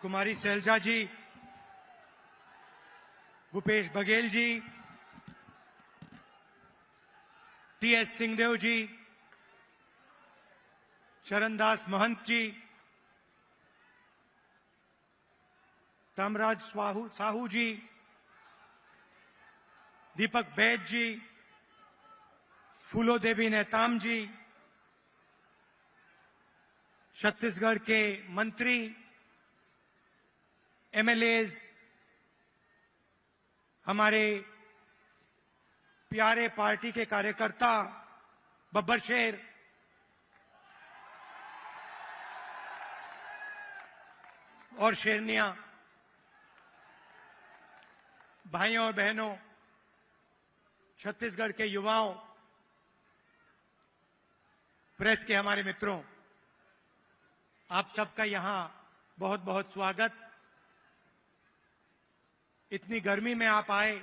कुमारी सैलजा जी, Bhupesh Baghel ji, TS Singhdeo जी, शरणदास महंत जी, तामराज साहू जी, दीपक बैद जी, फूलो देवी नेताम जी, छत्तीसगढ़ के मंत्री, एमएलएज, हमारे प्यारे पार्टी के कार्यकर्ता, बब्बर शेर, और शेरनिया, भाइयों और बहनों, छत्तीसगढ़ के युवाओं, प्रेस के हमारे मित्रों, आप सबका यहां बहुत बहुत स्वागत। इतनी गर्मी में आप आए,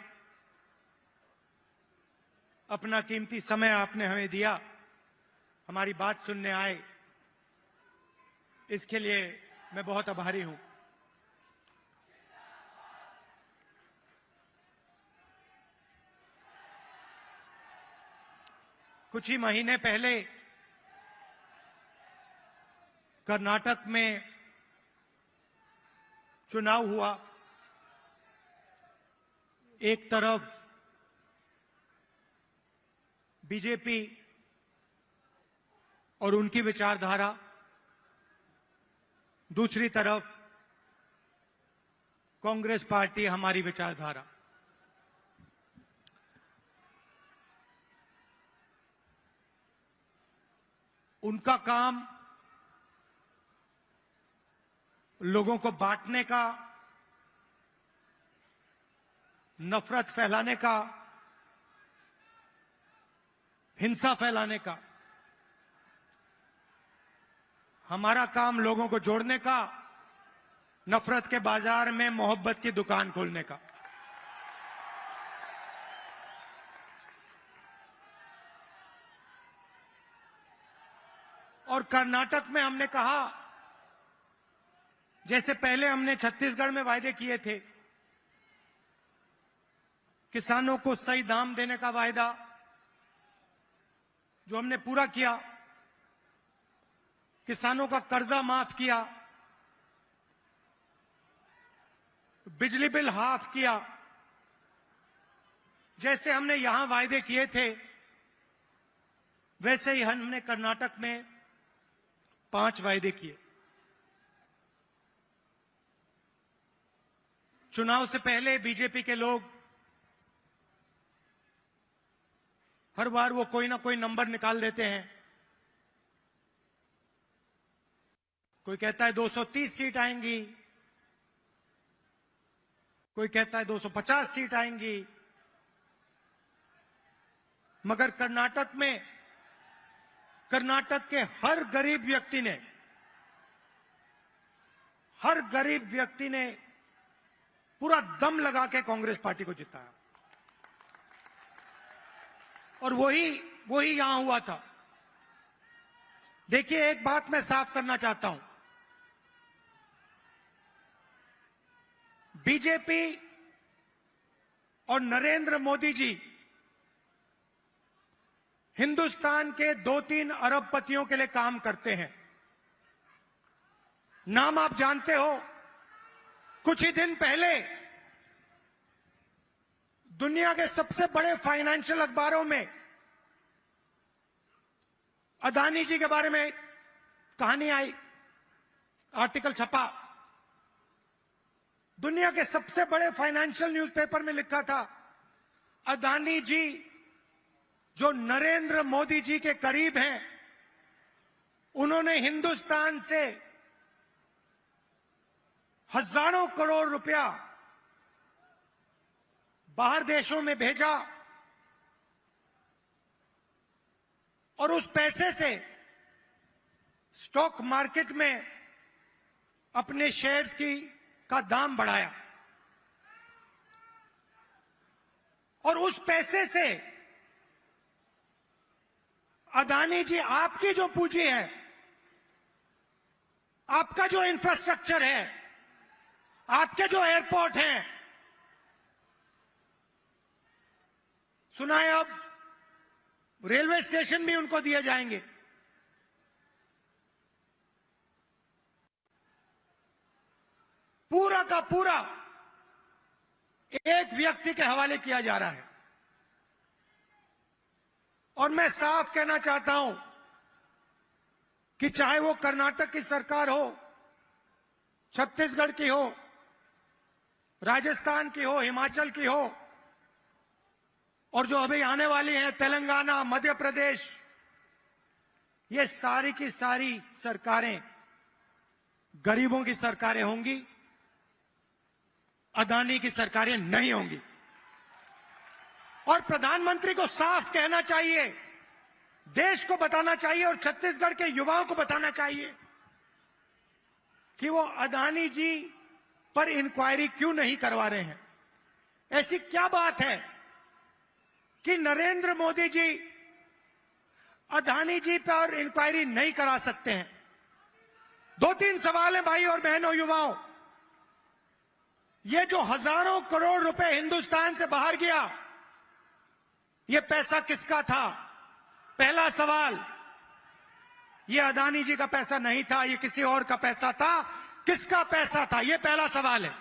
अपना कीमती समय आपने हमें दिया, हमारी बात सुनने आए, इसके लिए मैं बहुत आभारी हूं। कुछ ही महीने पहले कर्नाटक में चुनाव हुआ। एक तरफ बीजेपी और उनकी विचारधारा, दूसरी तरफ कांग्रेस पार्टी, हमारी विचारधारा। उनका काम लोगों को बांटने का, नफरत फैलाने का, हिंसा फैलाने का। हमारा काम लोगों को जोड़ने का, नफरत के बाजार में मोहब्बत की दुकान खोलने का। और कर्नाटक में हमने कहा, जैसे पहले हमने छत्तीसगढ़ में वायदे किए थे, किसानों को सही दाम देने का वायदा जो हमने पूरा किया, किसानों का कर्जा माफ किया, बिजली बिल हाफ किया, जैसे हमने यहां वायदे किए थे, वैसे ही हमने कर्नाटक में 5 वायदे किए। चुनाव से पहले बीजेपी के लोग हर बार वो कोई ना कोई नंबर निकाल देते हैं। कोई कहता है 230 सीट आएंगी, कोई कहता है 250 सीट आएंगी, मगर कर्नाटक में, कर्नाटक के हर गरीब व्यक्ति ने पूरा दम लगा के कांग्रेस पार्टी को जिताया। और वही यहां हुआ था। देखिए, एक बात मैं साफ करना चाहता हूं, बीजेपी और नरेंद्र मोदी जी हिंदुस्तान के 2-3 अरबपतियों के लिए काम करते हैं। नाम आप जानते हो। कुछ ही दिन पहले दुनिया के सबसे बड़े फाइनेंशियल अखबारों में अदानी जी के बारे में कहानी आई, आर्टिकल छपा। दुनिया के सबसे बड़े फाइनेंशियल न्यूज़पेपर में लिखा था, अदानी जी जो नरेंद्र मोदी जी के करीब हैं, उन्होंने हिंदुस्तान से हजारों करोड़ रुपया बाहर देशों में भेजा और उस पैसे से स्टॉक मार्केट में अपने शेयर्स का दाम बढ़ाया। और उस पैसे से अदानी जी, आपकी जो पूंजी है, आपका जो इंफ्रास्ट्रक्चर है, आपके जो एयरपोर्ट हैं, सुना है अब रेलवे स्टेशन भी उनको दिए जाएंगे। पूरा का पूरा एक व्यक्ति के हवाले किया जा रहा है। और मैं साफ कहना चाहता हूं कि चाहे वो कर्नाटक की सरकार हो, छत्तीसगढ़ की हो, राजस्थान की हो, हिमाचल की हो, और जो अभी आने वाली हैं तेलंगाना, मध्य प्रदेश, ये सारी की सारी सरकारें गरीबों की सरकारें होंगी, अदानी की सरकारें नहीं होंगी। और प्रधानमंत्री को साफ कहना चाहिए, देश को बताना चाहिए और छत्तीसगढ़ के युवाओं को बताना चाहिए कि वो अदानी जी पर इंक्वायरी क्यों नहीं करवा रहे हैं। ऐसी क्या बात है कि नरेंद्र मोदी जी अदानी जी पर इंक्वायरी नहीं करा सकते हैं? दो तीन सवाल है भाई और बहनों, युवाओं। ये जो हजारों करोड़ रुपए हिंदुस्तान से बाहर गया, ये पैसा किसका था? पहला सवाल, ये अदानी जी का पैसा नहीं था, ये किसी और का पैसा था। किसका पैसा था? ये पहला सवाल है।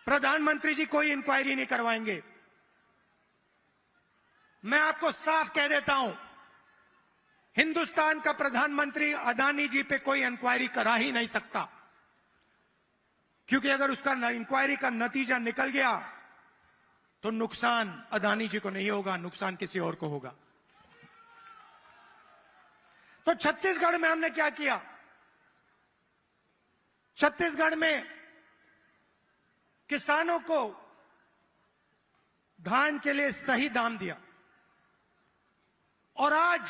प्रधानमंत्री जी कोई इंक्वायरी नहीं करवाएंगे। मैं आपको साफ कह देता हूं, हिंदुस्तान का प्रधानमंत्री अदानी जी पे कोई इंक्वायरी करा ही नहीं सकता, क्योंकि अगर उसका इंक्वायरी का नतीजा निकल गया तो नुकसान अदानी जी को नहीं होगा, नुकसान किसी और को होगा। तो छत्तीसगढ़ में हमने क्या किया? छत्तीसगढ़ में किसानों को धान के लिए सही दाम दिया। और आज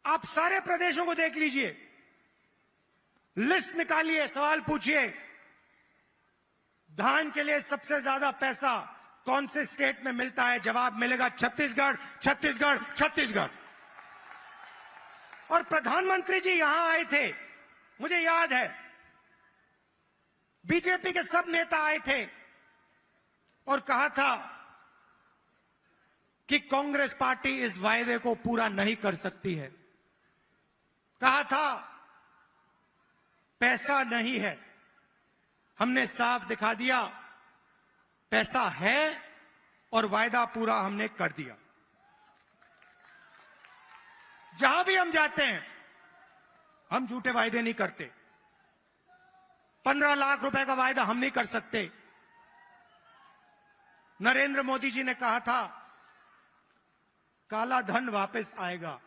आप सारे प्रदेशों को देख लीजिए, लिस्ट निकालिए, सवाल पूछिए, धान के लिए सबसे ज्यादा पैसा कौन से स्टेट में मिलता है? जवाब मिलेगा छत्तीसगढ़, छत्तीसगढ़, छत्तीसगढ़। और प्रधानमंत्री जी यहां आए थे, मुझे याद है, बीजेपी के सब नेता आए थे और कहा था कि कांग्रेस पार्टी इस वायदे को पूरा नहीं कर सकती है। कहा था पैसा नहीं है। हमने साफ दिखा दिया, पैसा है और वायदा पूरा हमने कर दिया। जहां भी हम जाते हैं, हम झूठे वायदे नहीं करते। 15 लाख रुपए का वायदा हम नहीं कर सकते। नरेंद्र मोदी जी ने कहा था काला धन वापस आएगा,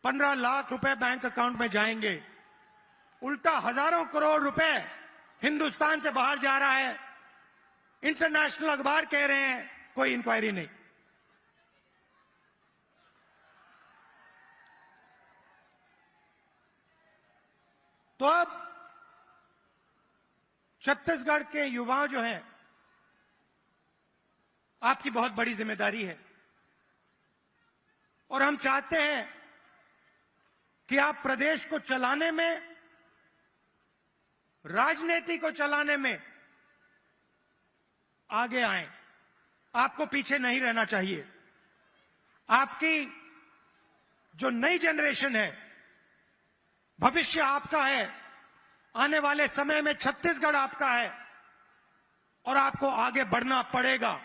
15 लाख रुपए बैंक अकाउंट में जाएंगे। उल्टा हजारों करोड़ रुपए हिंदुस्तान से बाहर जा रहा है। इंटरनेशनल अखबार कह रहे हैं कोई इंक्वायरी नहीं। तो अब छत्तीसगढ़ के युवा जो हैं, आपकी बहुत बड़ी जिम्मेदारी है और हम चाहते हैं कि आप प्रदेश को चलाने में, राजनीति को चलाने में आगे आए। आपको पीछे नहीं रहना चाहिए। आपकी जो नई जनरेशन है, भविष्य आपका है। आने वाले समय में छत्तीसगढ़ आपका है और आपको आगे बढ़ना पड़ेगा।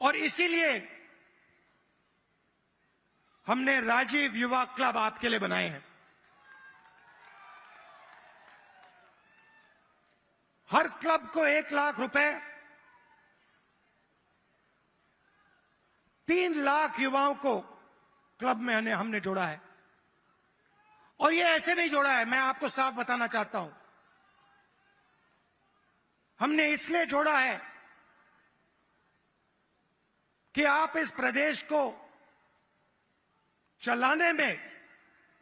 और इसीलिए हमने राजीव युवा क्लब आपके लिए बनाए हैं। हर क्लब को 1 लाख रुपए, 3 लाख युवाओं को क्लब में हमने जोड़ा है। और ये ऐसे नहीं जोड़ा है, मैं आपको साफ बताना चाहता हूं। हमने इसलिए जोड़ा है कि आप इस प्रदेश को चलाने में,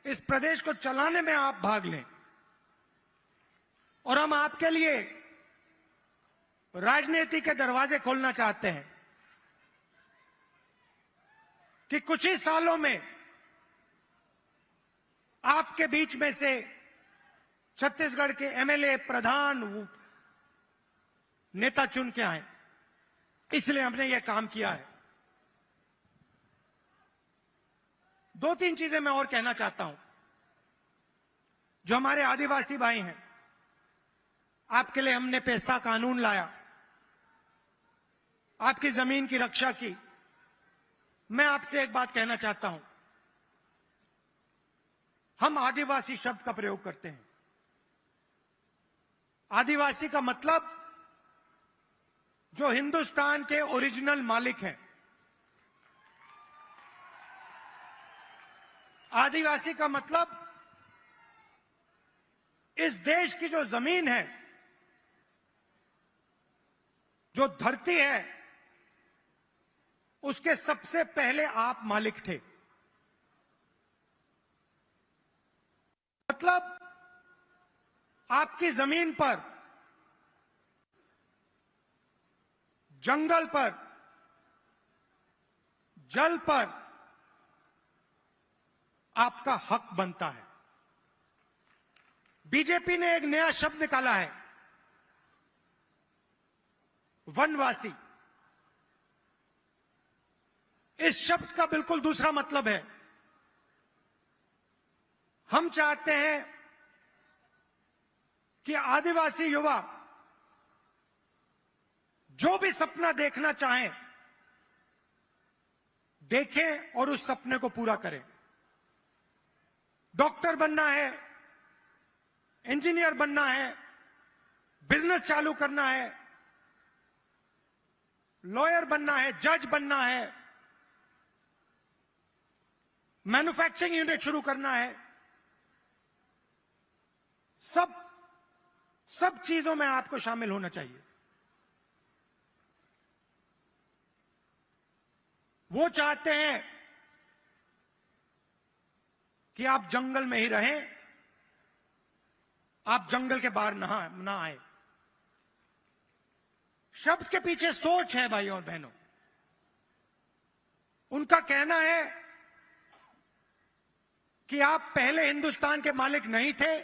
इस प्रदेश को चलाने में आप भाग लें। और हम आपके लिए राजनीति के दरवाजे खोलना चाहते हैं कि कुछ ही सालों में आपके बीच में से छत्तीसगढ़ के एमएलए, प्रधान, नेता चुन के आए, इसलिए हमने यह काम किया है। दो तीन चीजें मैं और कहना चाहता हूं। जो हमारे आदिवासी भाई हैं, आपके लिए हमने पैसा कानून लाया, आपकी जमीन की रक्षा की। मैं आपसे एक बात कहना चाहता हूं, हम आदिवासी शब्द का प्रयोग करते हैं। आदिवासी का मतलब जो हिंदुस्तान के ओरिजिनल मालिक हैं। आदिवासी का मतलब इस देश की जो जमीन है, जो धरती है, उसके सबसे पहले आप मालिक थे। मतलब आपकी जमीन पर, जंगल पर, जल पर आपका हक बनता है। बीजेपी ने एक नया शब्द निकाला है, वनवासी। इस शब्द का बिल्कुल दूसरा मतलब है। हम चाहते हैं कि आदिवासी युवा जो भी सपना देखना चाहें, देखें और उस सपने को पूरा करें। डॉक्टर बनना है, इंजीनियर बनना है, बिजनेस चालू करना है, लॉयर बनना है, जज बनना है, मैन्युफैक्चरिंग यूनिट शुरू करना है, सब चीजों में आपको शामिल होना चाहिए। वो चाहते हैं कि आप जंगल में ही रहें, आप जंगल के बाहर ना आए। शब्द के पीछे सोच है भाइयों और बहनों। उनका कहना है कि आप पहले हिंदुस्तान के मालिक नहीं थे,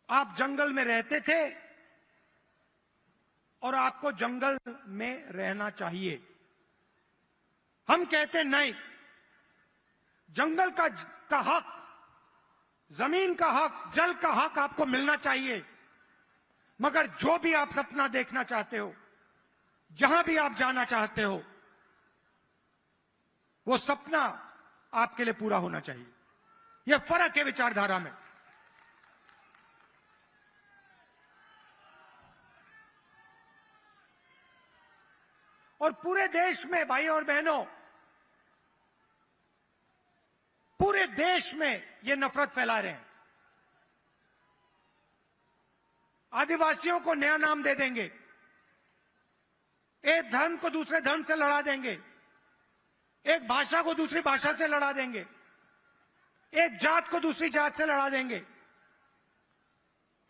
आप जंगल में रहते थे और आपको जंगल में रहना चाहिए। हम कहते नहीं, जंगल का हक, जमीन का हक, जल का हक आपको मिलना चाहिए। मगर जो भी आप सपना देखना चाहते हो, जहां भी आप जाना चाहते हो, वो सपना आपके लिए पूरा होना चाहिए। यह फर्क है विचारधारा में। और पूरे देश में भाइयों और बहनों, पूरे देश में ये नफरत फैला रहे हैं। आदिवासियों को नया नाम दे देंगे, एक धर्म को दूसरे धर्म से लड़ा देंगे, एक भाषा को दूसरी भाषा से लड़ा देंगे, एक जात को दूसरी जात से लड़ा देंगे।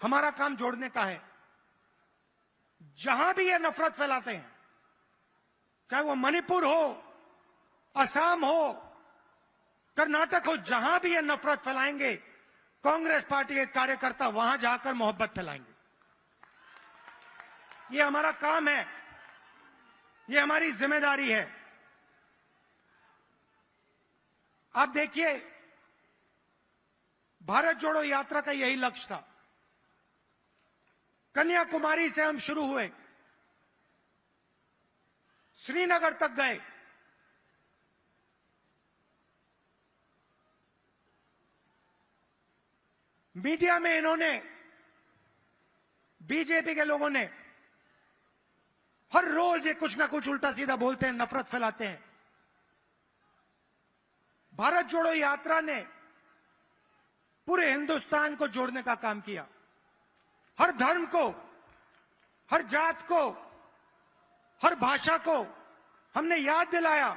हमारा काम जोड़ने का है। जहां भी ये नफरत फैलाते हैं, चाहे वो मणिपुर हो, असम हो, कर्नाटक हो, जहां भी ये नफरत फैलाएंगे, कांग्रेस पार्टी के कार्यकर्ता वहां जाकर मोहब्बत फैलाएंगे। ये हमारा काम है, ये हमारी जिम्मेदारी है। आप देखिए, भारत जोड़ो यात्रा का यही लक्ष्य था। कन्याकुमारी से हम शुरू हुए, श्रीनगर तक गए, मीडिया में इन्होंने, बीजेपी के लोगों ने हर रोज ये कुछ ना कुछ उल्टा सीधा बोलते हैं, नफरत फैलाते हैं। भारत जोड़ो यात्रा ने पूरे हिंदुस्तान को जोड़ने का काम किया। हर धर्म को, हर जात को, हर भाषा को हमने याद दिलाया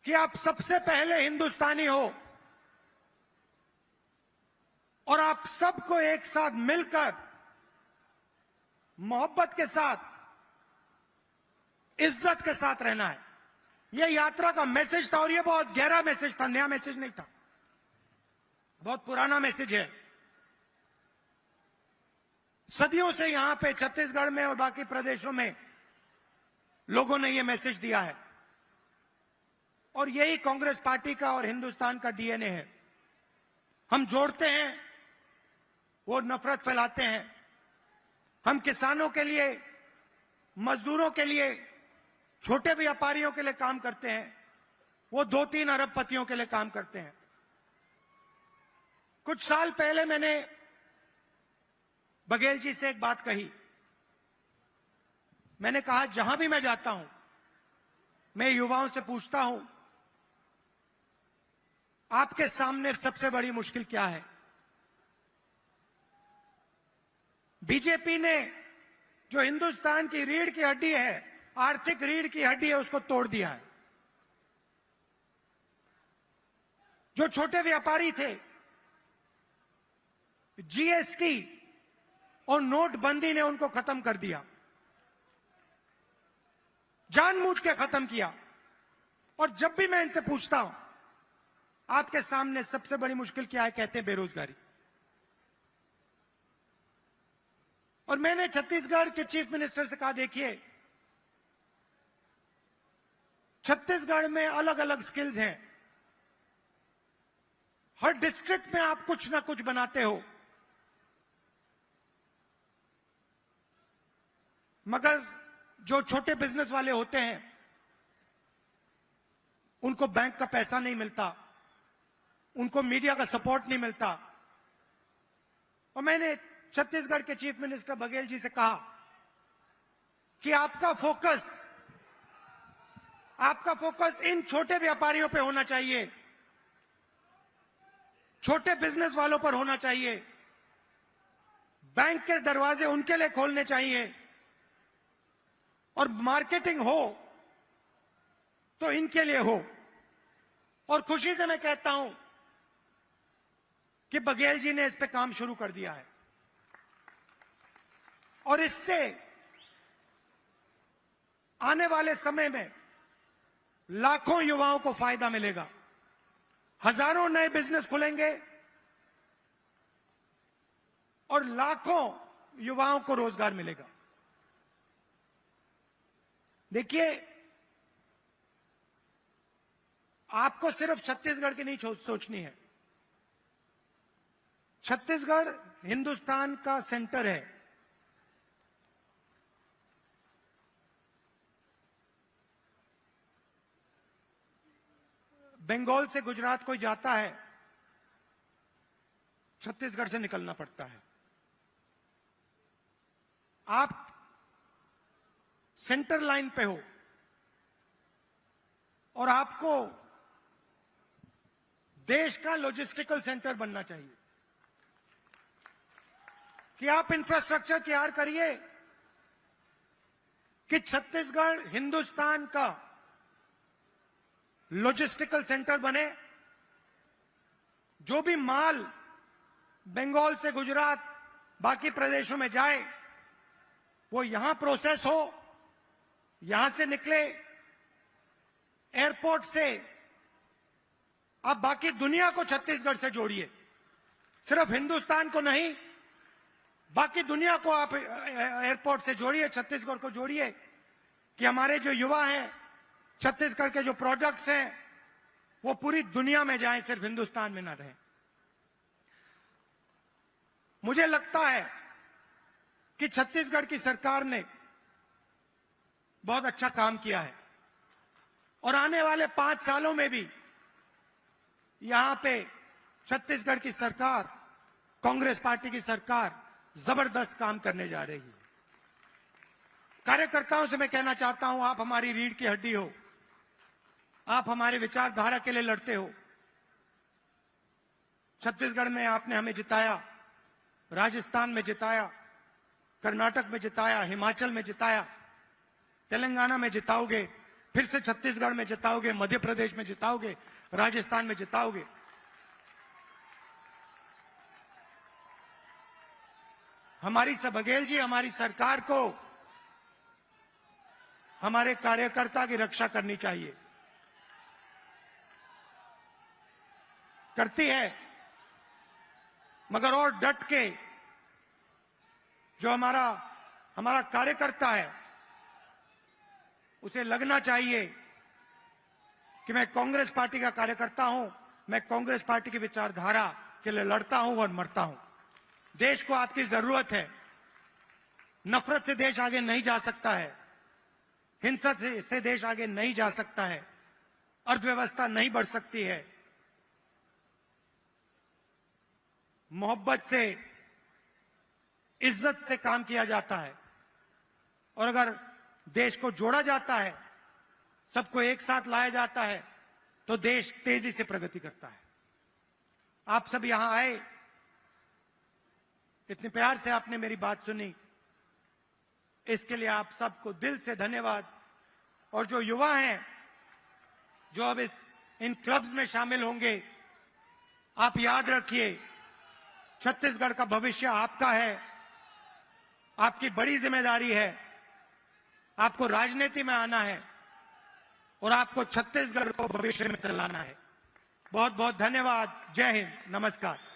कि आप सबसे पहले हिंदुस्तानी हो और आप सबको एक साथ मिलकर, मोहब्बत के साथ, इज्जत के साथ रहना है। ये यात्रा का मैसेज था और ये बहुत गहरा मैसेज था, नया मैसेज नहीं था, बहुत पुराना मैसेज है। सदियों से यहां पे छत्तीसगढ़ में और बाकी प्रदेशों में लोगों ने ये मैसेज दिया है और यही कांग्रेस पार्टी का और हिंदुस्तान का डीएनए है। हम जोड़ते हैं, वो नफरत फैलाते हैं। हम किसानों के लिए, मजदूरों के लिए, छोटे व्यापारियों के लिए काम करते हैं, वो 2-3 अरबपतियों के लिए काम करते हैं। कुछ साल पहले मैंने बघेल जी से एक बात कही। मैंने कहा, जहां भी मैं जाता हूं, मैं युवाओं से पूछता हूं, आपके सामने सबसे बड़ी मुश्किल क्या है? बीजेपी ने जो हिंदुस्तान की रीढ़ की हड्डी है, आर्थिक रीढ़ की हड्डी है, उसको तोड़ दिया है। जो छोटे व्यापारी थे, जीएसटी और नोटबंदी ने उनको खत्म कर दिया, जानबूझ के खत्म किया। और जब भी मैं इनसे पूछता हूं, आपके सामने सबसे बड़ी मुश्किल क्या है, कहते हैं बेरोजगारी। और मैंने छत्तीसगढ़ के चीफ मिनिस्टर से कहा, देखिए, छत्तीसगढ़ में अलग अलग स्किल्स हैं, हर डिस्ट्रिक्ट में आप कुछ ना कुछ बनाते हो, मगर जो छोटे बिजनेस वाले होते हैं उनको बैंक का पैसा नहीं मिलता, उनको मीडिया का सपोर्ट नहीं मिलता। और मैंने छत्तीसगढ़ के चीफ मिनिस्टर बघेल जी से कहा कि आपका फोकस इन छोटे व्यापारियों पे होना चाहिए, छोटे बिजनेस वालों पर होना चाहिए, बैंक के दरवाजे उनके लिए खोलने चाहिए, और मार्केटिंग हो तो इनके लिए हो। और खुशी से मैं कहता हूं कि बघेल जी ने इस पे काम शुरू कर दिया है और इससे आने वाले समय में लाखों युवाओं को फायदा मिलेगा, हजारों नए बिजनेस खुलेंगे और लाखों युवाओं को रोजगार मिलेगा। देखिए, आपको सिर्फ छत्तीसगढ़ की नहीं सोचनी है। छत्तीसगढ़ हिंदुस्तान का सेंटर है। बंगाल से गुजरात कोई जाता है, छत्तीसगढ़ से निकलना पड़ता है। आप सेंटर लाइन पे हो और आपको देश का लॉजिस्टिकल सेंटर बनना चाहिए कि आप इंफ्रास्ट्रक्चर तैयार करिए कि छत्तीसगढ़ हिंदुस्तान का लॉजिस्टिकल सेंटर बने। जो भी माल बंगाल से गुजरात बाकी प्रदेशों में जाए वो यहां प्रोसेस हो, यहां से निकले, एयरपोर्ट से आप बाकी दुनिया को छत्तीसगढ़ से जोड़िए, सिर्फ हिंदुस्तान को नहीं, बाकी दुनिया को आप एयरपोर्ट से जोड़िए, छत्तीसगढ़ को जोड़िए कि हमारे जो युवा हैं, छत्तीसगढ़ के जो प्रोडक्ट्स हैं वो पूरी दुनिया में जाएं, सिर्फ हिंदुस्तान में ना रहें। मुझे लगता है कि छत्तीसगढ़ की सरकार ने बहुत अच्छा काम किया है और आने वाले 5 सालों में भी यहां पे छत्तीसगढ़ की सरकार, कांग्रेस पार्टी की सरकार जबरदस्त काम करने जा रही है। कार्यकर्ताओं से मैं कहना चाहता हूं, आप हमारी रीढ़ की हड्डी हो, आप हमारे विचारधारा के लिए लड़ते हो। छत्तीसगढ़ में आपने हमें जिताया, राजस्थान में जिताया, कर्नाटक में जिताया, हिमाचल में जिताया, तेलंगाना में जिताओगे, फिर से छत्तीसगढ़ में जिताओगे, मध्य प्रदेश में जिताओगे, राजस्थान में जिताओगे। हमारी बघेल जी, हमारी सरकार को हमारे कार्यकर्ता की रक्षा करनी चाहिए। करती है, मगर और डट के जो हमारा कार्यकर्ता है उसे लगना चाहिए कि मैं कांग्रेस पार्टी का कार्यकर्ता हूं, मैं कांग्रेस पार्टी की विचारधारा के लिए लड़ता हूं और मरता हूं। देश को आपकी जरूरत है। नफरत से देश आगे नहीं जा सकता है, हिंसा से देश आगे नहीं जा सकता है, अर्थव्यवस्था नहीं बढ़ सकती है। मोहब्बत से, इज्जत से काम किया जाता है और अगर देश को जोड़ा जाता है, सबको एक साथ लाया जाता है, तो देश तेजी से प्रगति करता है। आप सब यहां आए, इतने प्यार से आपने मेरी बात सुनी, इसके लिए आप सबको दिल से धन्यवाद। और जो युवा हैं जो अब इन क्लब्स में शामिल होंगे, आप याद रखिए छत्तीसगढ़ का भविष्य आपका है, आपकी बड़ी जिम्मेदारी है। आपको राजनीति में आना है और आपको छत्तीसगढ़ को भविष्य में चलाना है। बहुत बहुत धन्यवाद। जय हिंद, नमस्कार।